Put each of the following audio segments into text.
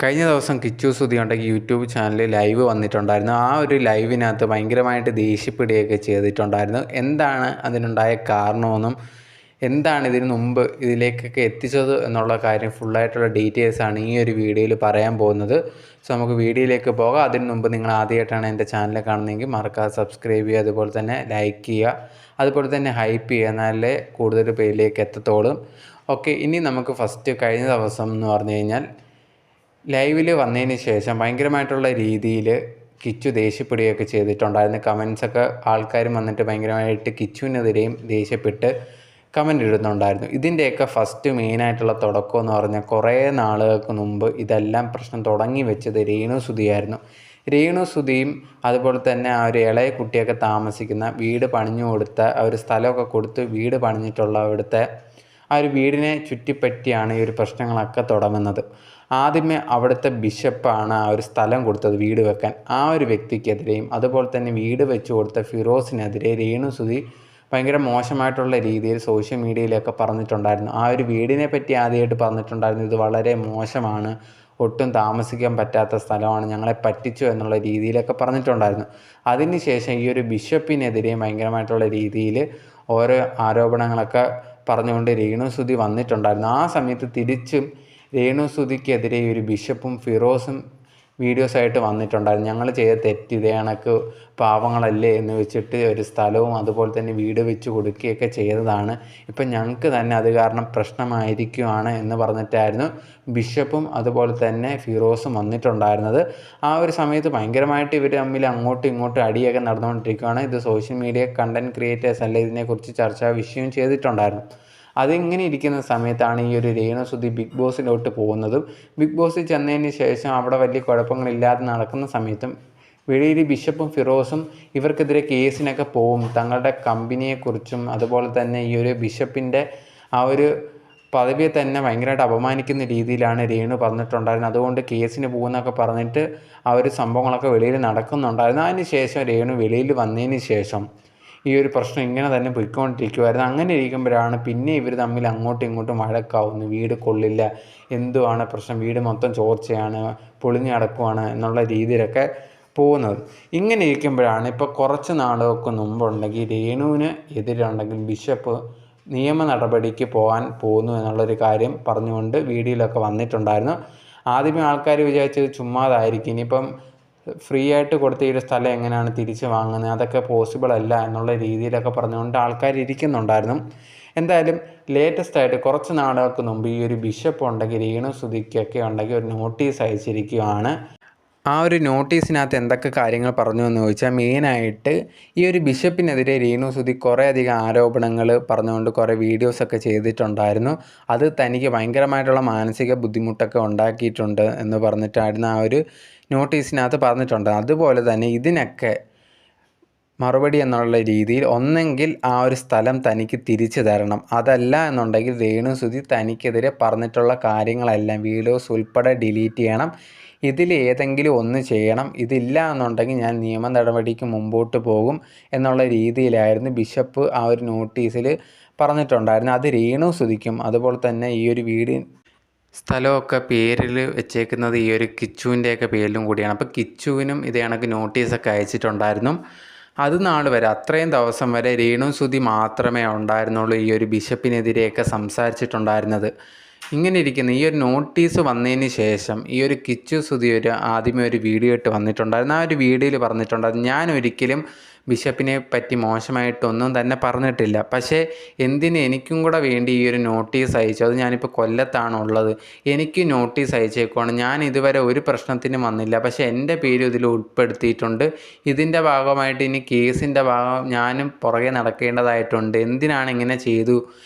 കഴിഞ്ഞ ദിവസം കിച്ചു സുധി ഉണ്ടെങ്കിൽ യൂട്യൂബ് ചാനലിൽ ലൈവ് വന്നിട്ടുണ്ടായിരുന്നു. ആ ഒരു ലൈവിനകത്ത് ഭയങ്കരമായിട്ട് ദേഷ്യപ്പെടുകയൊക്കെ ചെയ്തിട്ടുണ്ടായിരുന്നു. എന്താണ് അതിനുണ്ടായ കാരണമെന്നും എന്താണ് ഇതിനു മുമ്പ് ഇതിലേക്കൊക്കെ എത്തിച്ചത് എന്നുള്ള കാര്യം ഫുള്ളായിട്ടുള്ള ഡീറ്റെയിൽസാണ് ഈ ഒരു വീഡിയോയിൽ പറയാൻ പോകുന്നത്. സോ നമുക്ക് വീഡിയോയിലേക്ക് പോകാം. അതിന് മുമ്പ് നിങ്ങൾ ആദ്യമായിട്ടാണ് എൻ്റെ ചാനൽ കാണുന്നതെങ്കിൽ മറക്കാതെ സബ്സ്ക്രൈബ് ചെയ്യുക, അതുപോലെ തന്നെ ലൈക്ക് ചെയ്യുക, അതുപോലെ തന്നെ ഹൈപ്പ് ചെയ്യുക, എന്നാലേ കൂടുതൽ പേരിലേക്ക് എത്തത്തോളും. ഓക്കെ, ഇനി നമുക്ക് ഫസ്റ്റ് കഴിഞ്ഞ ദിവസം എന്ന് പറഞ്ഞു കഴിഞ്ഞാൽ ലൈവിൽ വന്നതിന് ശേഷം ഭയങ്കരമായിട്ടുള്ള രീതിയിൽ കിച്ചു ദേഷ്യപ്പെടുകയൊക്കെ ചെയ്തിട്ടുണ്ടായിരുന്നു. കമൻസൊക്കെ ആൾക്കാരും വന്നിട്ട് ഭയങ്കരമായിട്ട് കിച്ചുവിനെതിരെയും ദേഷ്യപ്പെട്ട് കമൻ്റ് ഇടുന്നുണ്ടായിരുന്നു. ഇതിൻ്റെയൊക്കെ ഫസ്റ്റ് മെയിനായിട്ടുള്ള തുടക്കം എന്ന് പറഞ്ഞാൽ കുറേ നാളുകൾക്ക് മുമ്പ് ഇതെല്ലാം പ്രശ്നം തുടങ്ങി വെച്ചത് രേണുസുധിയായിരുന്നു. രേണുസുധിയും അതുപോലെ തന്നെ ആ ഒരു ഇളയ കുട്ടിയൊക്കെ താമസിക്കുന്ന വീട് പണിഞ്ഞു കൊടുത്ത ആ ഒരു സ്ഥലമൊക്കെ കൊടുത്ത് വീട് പണിഞ്ഞിട്ടുള്ള അവിടുത്തെ ആ ഒരു വീടിനെ ചുറ്റിപ്പറ്റിയാണ് ഈ ഒരു പ്രശ്നങ്ങളൊക്കെ തുടങ്ങുന്നത്. ആദ്യമേ അവിടുത്തെ ബിഷപ്പാണ് ആ ഒരു സ്ഥലം കൊടുത്തത് വീട് വെക്കാൻ. ആ ഒരു വ്യക്തിക്കെതിരെയും അതുപോലെ തന്നെ വീട് വെച്ച് കൊടുത്ത ഫിറോസിനെതിരെ രേണുസുധി ഭയങ്കര മോശമായിട്ടുള്ള രീതിയിൽ സോഷ്യൽ മീഡിയയിലൊക്കെ പറഞ്ഞിട്ടുണ്ടായിരുന്നു. ആ ഒരു വീടിനെ പറ്റി ആദ്യമായിട്ട് പറഞ്ഞിട്ടുണ്ടായിരുന്നു, ഇത് വളരെ മോശമാണ്, ഒട്ടും താമസിക്കാൻ പറ്റാത്ത സ്ഥലമാണ്, ഞങ്ങളെ പറ്റിച്ചു എന്നുള്ള രീതിയിലൊക്കെ പറഞ്ഞിട്ടുണ്ടായിരുന്നു. അതിനുശേഷം ഈ ഒരു ബിഷപ്പിനെതിരെയും ഭയങ്കരമായിട്ടുള്ള രീതിയിൽ ഓരോ ആരോപണങ്ങളൊക്കെ പറഞ്ഞുകൊണ്ട് രേണുസുധി വന്നിട്ടുണ്ടായിരുന്നു. ആ സമയത്ത് തിരിച്ചും രേണുസുധിക്കെതിരെ ഒരു ബിഷപ്പും ഫിറോസും വീഡിയോസായിട്ട് വന്നിട്ടുണ്ടായിരുന്നു. ഞങ്ങൾ ചെയ്ത തെറ്റ് ഇതേ കണക്ക് പാവങ്ങളല്ലേ എന്ന് വെച്ചിട്ട് ഒരു സ്ഥലവും അതുപോലെ തന്നെ വീട് വെച്ച് കൊടുക്കുകയൊക്കെ ചെയ്തതാണ്, ഇപ്പം ഞങ്ങൾക്ക് തന്നെ അത് കാരണം പ്രശ്നമായിരിക്കുകയാണ് എന്ന് പറഞ്ഞിട്ടായിരുന്നു ബിഷപ്പും അതുപോലെ തന്നെ ഫിറോസും വന്നിട്ടുണ്ടായിരുന്നത്. ആ ഒരു സമയത്ത് ഭയങ്കരമായിട്ട് ഇവർ തമ്മിൽ അങ്ങോട്ടും ഇങ്ങോട്ടും അടിയൊക്കെ നടന്നുകൊണ്ടിരിക്കുകയാണ്. ഇത് സോഷ്യൽ മീഡിയ കണ്ടൻറ് ക്രിയേറ്റേഴ്സ് അല്ല ഇതിനെക്കുറിച്ച് ചർച്ചാ വിഷയം ചെയ്തിട്ടുണ്ടായിരുന്നു. അതിങ്ങനെ ഇരിക്കുന്ന സമയത്താണ് ഈ ഒരു രേണുസുധി ബിഗ് ബോസിലോട്ട് പോകുന്നതും ബിഗ് ബോസിൽ ചെന്നതിന് ശേഷം അവിടെ വലിയ കുഴപ്പങ്ങളില്ലാതെ നടക്കുന്ന സമയത്തും വെളിയിൽ ബിഷപ്പും ഫിറോസും ഇവർക്കെതിരെ കേസിനൊക്കെ പോവും. തങ്ങളുടെ കമ്പനിയെക്കുറിച്ചും അതുപോലെ തന്നെ ഈ ഒരു ബിഷപ്പിൻ്റെ ആ ഒരു പദവിയെ തന്നെ ഭയങ്കരമായിട്ട് അപമാനിക്കുന്ന രീതിയിലാണ് രേണു പറഞ്ഞിട്ടുണ്ടായിരുന്നത്. അതുകൊണ്ട് കേസിന് പോകുന്നൊക്കെ പറഞ്ഞിട്ട് ആ ഒരു സംഭവങ്ങളൊക്കെ വെളിയിൽ നടക്കുന്നുണ്ടായിരുന്നു. അതിന് ശേഷം രേണു വെളിയിൽ വന്നതിന് ശേഷം ഈ ഒരു പ്രശ്നം ഇങ്ങനെ തന്നെ പോയിക്കൊണ്ടിരിക്കുമായിരുന്നു. അങ്ങനെ ഇരിക്കുമ്പോഴാണ് പിന്നെ ഇവർ തമ്മിൽ അങ്ങോട്ടും ഇങ്ങോട്ടും വഴക്കാവുന്നു. വീട് കൊള്ളില്ല, എന്തുവാണ് പ്രശ്നം, വീട് മൊത്തം ചോർച്ചയാണ്, പൊളിഞ്ഞു കിടക്കുവാണ് എന്നുള്ള രീതിയിലൊക്കെ പോകുന്നത്. ഇങ്ങനെ ഇരിക്കുമ്പോഴാണ് ഇപ്പോൾ കുറച്ച് നാളുകൾക്ക് മുമ്പുണ്ടെങ്കിൽ രേണുവിന് എതിരുണ്ടെങ്കിൽ ബിഷപ്പ് നിയമ നടപടിക്ക് പോകാൻ പോകുന്നു എന്നുള്ളൊരു കാര്യം പറഞ്ഞുകൊണ്ട് വീഡിയോയിലൊക്കെ വന്നിട്ടുണ്ടായിരുന്നു. ആദ്യമേ ആൾക്കാർ വിചാരിച്ചത് ചുമ്മാതായിരിക്കും, ഇനിയിപ്പം ഫ്രീ ആയിട്ട് കൊടുത്ത ഈ ഒരു സ്ഥലം എങ്ങനെയാണ് തിരിച്ച് വാങ്ങുന്നത്, അതൊക്കെ പോസിബിൾ അല്ല എന്നുള്ള രീതിയിലൊക്കെ പറഞ്ഞുകൊണ്ട് ആൾക്കാർ ഇരിക്കുന്നുണ്ടായിരുന്നു. എന്തായാലും ലേറ്റസ്റ്റ് ആയിട്ട് കുറച്ച് നാളുകൾക്ക് മുമ്പ് ഈ ഒരു ബിഷപ്പ് ഉണ്ടെങ്കിൽ രേണുസുധിക്കൊക്കെ ഉണ്ടെങ്കിൽ ഒരു നോട്ടീസ് അയച്ചിരിക്കുകയാണ്. ആ ഒരു നോട്ടീസിനകത്ത് എന്തൊക്കെ കാര്യങ്ങൾ പറഞ്ഞു എന്ന് ചോദിച്ചാൽ മെയിനായിട്ട് ഈ ഒരു ബിഷപ്പിനെതിരെ രേണുസുധി കുറേയധികം ആരോപണങ്ങൾ പറഞ്ഞുകൊണ്ട് കുറേ വീഡിയോസൊക്കെ ചെയ്തിട്ടുണ്ടായിരുന്നു. അത് തനിക്ക് ഭയങ്കരമായിട്ടുള്ള മാനസിക ബുദ്ധിമുട്ടൊക്കെ ഉണ്ടാക്കിയിട്ടുണ്ട് എന്ന് പറഞ്ഞിട്ടായിരുന്നു ആ ഒരു നോട്ടീസിനകത്ത് പറഞ്ഞിട്ടുണ്ട്. അതുപോലെ തന്നെ ഇതിനൊക്കെ മറുപടി എന്നുള്ള രീതിയിൽ ഒന്നെങ്കിൽ ആ ഒരു സ്ഥലം തനിക്ക് തിരിച്ചു തരണം, അതല്ല എന്നുണ്ടെങ്കിൽ രേണുസുധി തനിക്കെതിരെ പറഞ്ഞിട്ടുള്ള കാര്യങ്ങളെല്ലാം വീഡിയോസ് ഉൾപ്പെടെ ഡിലീറ്റ് ചെയ്യണം, ഇതിൽ ഏതെങ്കിലും ഒന്ന് ചെയ്യണം, ഇതില്ല എന്നുണ്ടെങ്കിൽ ഞാൻ നിയമ നടപടിക്ക് മുമ്പോട്ട് പോകും എന്നുള്ള രീതിയിലായിരുന്നു ബിഷപ്പ് ആ ഒരു നോട്ടീസിൽ പറഞ്ഞിട്ടുണ്ടായിരുന്നു. അത് രേണുസുധിക്കും അതുപോലെ തന്നെ ഈ ഒരു വീട് സ്ഥലമൊക്കെ പേരിൽ വെച്ചേക്കുന്നത് ഈ ഒരു കിച്ചുവിൻ്റെയൊക്കെ പേരിലും കൂടിയാണ്. അപ്പോൾ കിച്ചുവിനും ഇതേ കണക്ക് നോട്ടീസൊക്കെ അയച്ചിട്ടുണ്ടായിരുന്നു. അത് നാൾ വരെ അത്രയും ദിവസം വരെ രേണുസുധി മാത്രമേ ഉണ്ടായിരുന്നുള്ളൂ ഈ ഒരു ബിഷപ്പിനെതിരെയൊക്കെ സംസാരിച്ചിട്ടുണ്ടായിരുന്നത്. ഇങ്ങനെ ഇരിക്കുന്ന ഈ ഒരു നോട്ടീസ് വന്നതിന് ശേഷം ഈ ഒരു കിച്ചു സുധി ആദ്യമേ ഒരു വീഡിയോ ഇട്ട് വന്നിട്ടുണ്ടായിരുന്നു. ആ ഒരു വീഡിയോയിൽ പറഞ്ഞിട്ടുണ്ടായിരുന്നു, ഞാൻ ഒരിക്കലും ബിഷപ്പിനെ പറ്റി മോശമായിട്ടൊന്നും തന്നെ പറഞ്ഞിട്ടില്ല, പക്ഷേ എന്തിന് എനിക്കും കൂടെ വേണ്ടി ഈ ഒരു നോട്ടീസ് അയച്ചു, അത് ഞാനിപ്പോൾ കൊല്ലത്താണുള്ളത്, എനിക്ക് നോട്ടീസ് അയച്ചേക്കുവാണ്, ഞാൻ ഇതുവരെ ഒരു പ്രശ്നത്തിനും വന്നില്ല, പക്ഷേ എൻ്റെ പേര് ഇതിൽ ഉൾപ്പെടുത്തിയിട്ടുണ്ട്, ഇതിൻ്റെ ഭാഗമായിട്ട് ഇനി കേസിൻ്റെ ഭാഗം ഞാനും പുറകെ നടക്കേണ്ടതായിട്ടുണ്ട്, എന്തിനാണ് ഇങ്ങനെ ചെയ്തു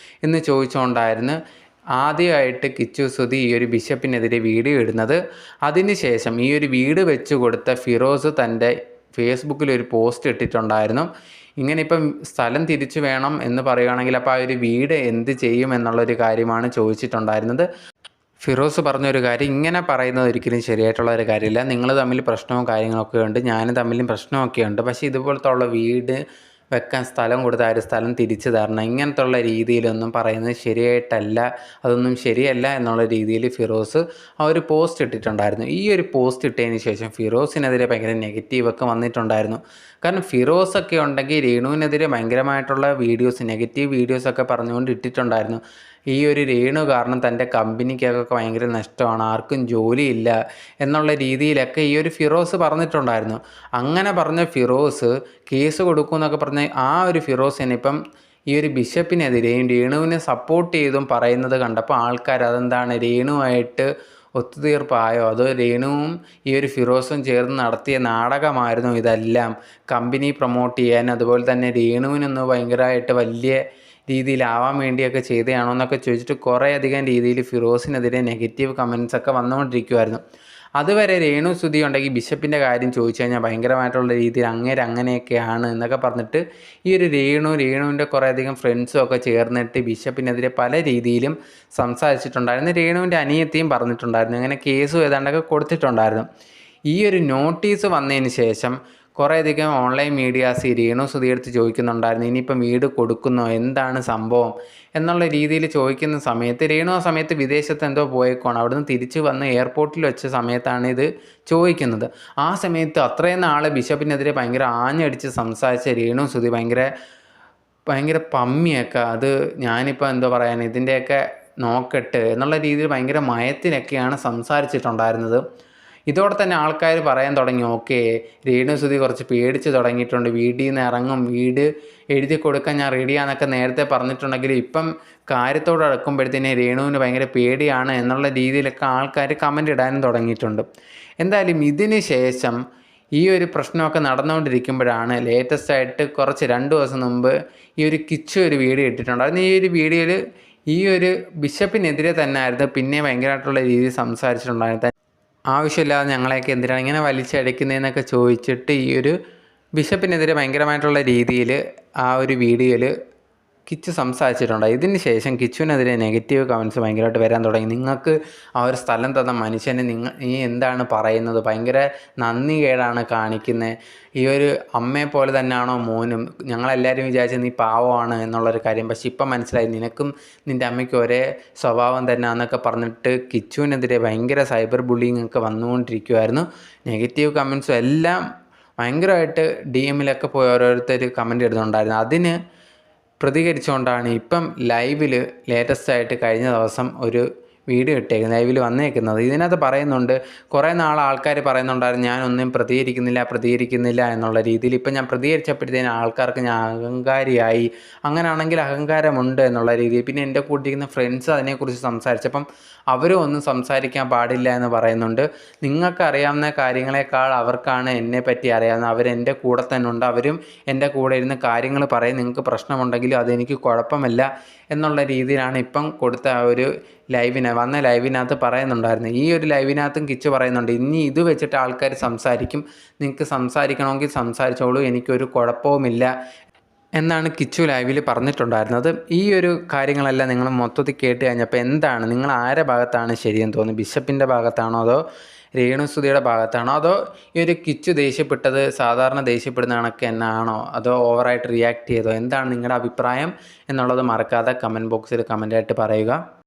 എന്ന് ചോദിച്ചുകൊണ്ടായിരുന്നു ആദ്യമായിട്ട് കിച്ചു സുധി ഈ ഒരു ബിഷപ്പിനെതിരെ വീഡിയോ ഇടുന്നത്. അതിനുശേഷം ഈ ഒരു വീട് വെച്ച് കൊടുത്ത ഫിറോസ് തൻ്റെ ഫേസ്ബുക്കിൽ ഒരു പോസ്റ്റ് ഇട്ടിട്ടുണ്ടായിരുന്നു. ഇങ്ങനെ ഇപ്പം സ്ഥലം തിരിച്ചു വേണം എന്ന് പറയുകയാണെങ്കിൽ അപ്പോൾ ആ ഒരു വീട് എന്ത് ചെയ്യും എന്നുള്ളൊരു കാര്യമാണ് ചോദിച്ചിട്ടുണ്ടായിരുന്നത്. ഫിറോസ് പറഞ്ഞൊരു കാര്യം, ഇങ്ങനെ പറയുന്നത് ഒരിക്കലും ശരിയായിട്ടുള്ള ഒരു കാര്യമില്ല, നിങ്ങൾ തമ്മിൽ പ്രശ്നവും കാര്യങ്ങളൊക്കെ ഉണ്ട്, ഞാനും തമ്മിലും പ്രശ്നമൊക്കെ ഉണ്ട്, പക്ഷേ ഇതുപോലത്തെ ഉള്ള വീട് വെക്കാൻ സ്ഥലം കൊടുത്ത് ആ ഒരു സ്ഥലം തിരിച്ചു തരണം, ഇങ്ങനത്തുള്ള രീതിയിലൊന്നും പറയുന്നത് ശരിയായിട്ടല്ല, അതൊന്നും ശരിയല്ല എന്നുള്ള രീതിയിൽ ഫിറോസ് ആ ഒരു പോസ്റ്റ് ഇട്ടിട്ടുണ്ടായിരുന്നു. ഈ ഒരു പോസ്റ്റ് ഇട്ടതിന് ശേഷം ഫിറോസിനെതിരെ ഭയങ്കര നെഗറ്റീവൊക്കെ വന്നിട്ടുണ്ടായിരുന്നു. കാരണം ഫിറോസൊക്കെ ഉണ്ടെങ്കിൽ രേണുവിനെതിരെ ഭയങ്കരമായിട്ടുള്ള വീഡിയോസ്, നെഗറ്റീവ് വീഡിയോസൊക്കെ പറഞ്ഞുകൊണ്ട് ഇട്ടിട്ടുണ്ടായിരുന്നു. ഈ ഒരു രേണു കാരണം തൻ്റെ കമ്പനിക്കൊക്കെ ഭയങ്കര നഷ്ടമാണ്, ആർക്കും ജോലിയില്ല എന്നുള്ള രീതിയിലൊക്കെ ഈ ഒരു ഫിറോസ് പറഞ്ഞിട്ടുണ്ടായിരുന്നു. അങ്ങനെ പറഞ്ഞ ഫിറോസ് കേസ് കൊടുക്കുമെന്നൊക്കെ പറഞ്ഞ് ആ ഒരു ഫിറോസിനെ ഇപ്പം ഈ ഒരു ബിഷപ്പിനെതിരെയും രേണുവിനെ സപ്പോർട്ട് ചെയ്തും പറയുന്നത് കണ്ടപ്പോൾ ആൾക്കാർ അതെന്താണ് രേണുവായിട്ട് ഒത്തുതീർപ്പായോ, അതോ രേണുവും ഈ ഒരു ഫിറോസും ചേർന്ന് നടത്തിയ നാടകമായിരുന്നു ഇതെല്ലാം, കമ്പനി പ്രൊമോട്ട് ചെയ്യാൻ അതുപോലെ തന്നെ രേണുവിനൊന്ന് ഭയങ്കരമായിട്ട് വലിയ രീതിയിലാവാൻ വേണ്ടിയൊക്കെ ചെയ്തതാണോ എന്നൊക്കെ ചോദിച്ചിട്ട് കുറേയധികം രീതിയിൽ ഫിറോസിനെതിരെ നെഗറ്റീവ് കമൻസൊക്കെ വന്നുകൊണ്ടിരിക്കുമായിരുന്നു. അതുവരെ രേണു സുധി ഉണ്ടെങ്കിൽ ബിഷപ്പിൻ്റെ കാര്യം ചോദിച്ചു കഴിഞ്ഞാൽ ഭയങ്കരമായിട്ടുള്ള രീതിയിൽ അങ്ങനെയൊക്കെയാണ് എന്നൊക്കെ പറഞ്ഞിട്ട് ഈ ഒരു രേണുവിൻ്റെ കുറേയധികം ഫ്രണ്ട്സും ഒക്കെ ചേർന്നിട്ട് ബിഷപ്പിനെതിരെ പല രീതിയിലും സംസാരിച്ചിട്ടുണ്ടായിരുന്നു. രേണുവിൻ്റെ അനിയത്തിയും പറഞ്ഞിട്ടുണ്ടായിരുന്നു, അങ്ങനെ കേസും ഏതാണ്ടൊക്കെ കൊടുത്തിട്ടുണ്ടായിരുന്നു. ഈ ഒരു നോട്ടീസ് വന്നതിന് ശേഷം കുറേയധികം ഓൺലൈൻ മീഡിയാസ് ഈ രേണു സുധിയെടുത്ത് ചോദിക്കുന്നുണ്ടായിരുന്നു, ഇനിയിപ്പം വീട് കൊടുക്കുന്നോ, എന്താണ് സംഭവം എന്നുള്ള രീതിയിൽ ചോദിക്കുന്ന സമയത്ത് രേണു ആ സമയത്ത് വിദേശത്ത് എന്തോ പോയേക്കുവാണ്. അവിടുന്ന് തിരിച്ച് വന്ന് എയർപോർട്ടിൽ വെച്ച സമയത്താണ് ഇത് ചോദിക്കുന്നത്. ആ സമയത്ത് അത്രയും നാൾ ബിഷപ്പിനെതിരെ ഭയങ്കര ആഞ്ഞടിച്ച് സംസാരിച്ച രേണു സുധി ഭയങ്കര പമ്മിയൊക്കെ, അത് ഞാനിപ്പോൾ എന്തോ പറയാൻ ഇതിൻ്റെയൊക്കെ നോക്കട്ടെ എന്നുള്ള രീതിയിൽ ഭയങ്കര മയത്തിലൊക്കെയാണ് സംസാരിച്ചിട്ടുണ്ടായിരുന്നത്. ഇതോടെ തന്നെ ആൾക്കാർ പറയാൻ തുടങ്ങി, ഓക്കെ രേണു സുധി കുറച്ച് പേടിച്ച് തുടങ്ങിയിട്ടുണ്ട്, വീട്ടിൽ നിന്ന് ഇറങ്ങും, വീട് എഴുതി കൊടുക്കാൻ ഞാൻ റെഡിയാന്നൊക്കെ നേരത്തെ പറഞ്ഞിട്ടുണ്ടെങ്കിൽ ഇപ്പം കാര്യത്തോട് അടുക്കുമ്പോഴത്തേനെ രേണുവിന് ഭയങ്കര പേടിയാണ് എന്നുള്ള രീതിയിലൊക്കെ ആൾക്കാർ കമൻ്റ് ഇടാനും തുടങ്ങിയിട്ടുണ്ട്. എന്തായാലും ഇതിന് ശേഷം ഈ ഒരു പ്രശ്നമൊക്കെ നടന്നുകൊണ്ടിരിക്കുമ്പോഴാണ് ലേറ്റസ്റ്റായിട്ട് കുറച്ച് 2 ദിവസം മുമ്പ് ഈ ഒരു കിച്ചു ഒരു വീഡിയോ ഇട്ടിട്ടുണ്ടായിരുന്നു. ഈ ഒരു വീഡിയോയിൽ ഈ ഒരു ബിഷപ്പിനെതിരെ തന്നെ ആയിരുന്നു പിന്നെ ഭയങ്കരമായിട്ടുള്ള രീതിയിൽ സംസാരിച്ചിട്ടുണ്ടായിരുന്നു. ആവശ്യമില്ലാതെ ഞങ്ങളെയൊക്കെ എന്തിനാണ് ഇങ്ങനെ വലിച്ചടിക്കുന്നതെന്നൊക്കെ ചോദിച്ചിട്ട് ഈ ഒരു ബിഷപ്പിനെതിരെ ഭയങ്കരമായിട്ടുള്ള രീതിയിൽ ആ ഒരു വീഡിയോയിൽ കിച്ചു സംസാരിച്ചിട്ടുണ്ട്. ഇതിന് ശേഷം കിച്ചുവിനെതിരെ നെഗറ്റീവ് കമൻറ്റ്സ് ഭയങ്കരമായിട്ട് വരാൻ തുടങ്ങി. നിങ്ങൾക്ക് ആ ഒരു സ്ഥലം തന്ന മനുഷ്യനെ നീ എന്താണ് പറയുന്നത്, ഭയങ്കര നന്ദി കേടാണ് കാണിക്കുന്നത്, ഈ ഒരു അമ്മയെ പോലെ തന്നെയാണോ മോനും, ഞങ്ങളെല്ലാവരും വിചാരിച്ച് നീ പാവമാണ് എന്നുള്ളൊരു കാര്യം, പക്ഷെ ഇപ്പം മനസ്സിലായി നിനക്കും നിൻ്റെ അമ്മയ്ക്കും ഒരേ സ്വഭാവം തന്നെ എന്നൊക്കെ പറഞ്ഞിട്ട് കിച്ചുവിനെതിരെ ഭയങ്കര സൈബർ ബുള്ളിങ് ഒക്കെ വന്നുകൊണ്ടിരിക്കുമായിരുന്നു. നെഗറ്റീവ് കമൻറ്റ്സും എല്ലാം ഭയങ്കരമായിട്ട് DM-ലൊക്കെ പോയി ഓരോരുത്തർ കമൻറ്റ് ഇടുന്നുണ്ടായിരുന്നു. അതിന് പ്രതികരിച്ചുകൊണ്ടാണ് ഇപ്പം ലൈവിൽ ലേറ്റസ്റ്റായിട്ട് കഴിഞ്ഞ ദിവസം ഒരു വീഡിയോ ഇട്ടേക്കുന്നത്, ലൈവിൽ വന്നേക്കുന്നത്. ഇതിനകത്ത് പറയുന്നുണ്ട്, കുറേ നാൾ ആൾക്കാർ പറയുന്നുണ്ടായിരുന്നു ഞാനൊന്നും പ്രതികരിക്കുന്നില്ല എന്നുള്ള രീതിയിൽ. ഇപ്പം ഞാൻ പ്രതികരിച്ചപ്പോഴത്തേനും ആൾക്കാർക്ക് ഞാൻ അഹങ്കാരിയായി, അങ്ങനെയാണെങ്കിൽ അഹങ്കാരമുണ്ട് എന്നുള്ള രീതിയിൽ. പിന്നെ എൻ്റെ കൂട്ടിരിക്കുന്ന ഫ്രണ്ട്സ് അതിനെക്കുറിച്ച് സംസാരിച്ചപ്പം അവരും ഒന്നും സംസാരിക്കാൻ പാടില്ല എന്ന് പറയുന്നുണ്ട്. നിങ്ങൾക്കറിയാവുന്ന കാര്യങ്ങളെക്കാൾ അവർക്കാണ് എന്നെപ്പറ്റി അറിയാവുന്നത്, അവരെൻ്റെ കൂടെ തന്നെ ഉണ്ട്, അവരും എൻ്റെ കൂടെ ഇരുന്ന് കാര്യങ്ങൾ പറയും, നിങ്ങൾക്ക് പ്രശ്നമുണ്ടെങ്കിലും അതെനിക്ക് കുഴപ്പമില്ല എന്നുള്ള രീതിയിലാണ് ഇപ്പം കൊടുത്ത ആ ഒരു ലൈവിനകത്ത് പറയുന്നുണ്ടായിരുന്നു. ഈ ഒരു ലൈവിനകത്തും കിച്ചു പറയുന്നുണ്ട്, ഇനി ഇത് വെച്ചിട്ട് ആൾക്കാർ സംസാരിക്കും, നിങ്ങൾക്ക് സംസാരിക്കണമെങ്കിൽ സംസാരിച്ചോളൂ, എനിക്കൊരു കുഴപ്പവുമില്ല എന്നാണ് കിച്ചു ലൈവിൽ പറഞ്ഞിട്ടുണ്ടായിരുന്നത്. ഈ ഒരു കാര്യങ്ങളെല്ലാം നിങ്ങൾ മൊത്തത്തിൽ കേട്ട് കഴിഞ്ഞപ്പോൾ എന്താണ്, നിങ്ങൾ ആരുടെ ഭാഗത്താണ് ശരിയെന്ന് തോന്നുന്നു? ബിഷപ്പിൻ്റെ ഭാഗത്താണോ, അതോ രേണുസുധിയുടെ ഭാഗത്താണോ, അതോ ഈ ഒരു കിച്ചു ദേഷ്യപ്പെട്ടത് സാധാരണ ദേഷ്യപ്പെടുന്ന കണക്ക് എന്നാണോ, അതോ ഓവറായിട്ട് റിയാക്ട് ചെയ്തോ? എന്താണ് നിങ്ങളുടെ അഭിപ്രായം എന്നുള്ളത് മറക്കാതെ കമൻറ്റ് ബോക്സിൽ കമൻ്റായിട്ട് പറയുക.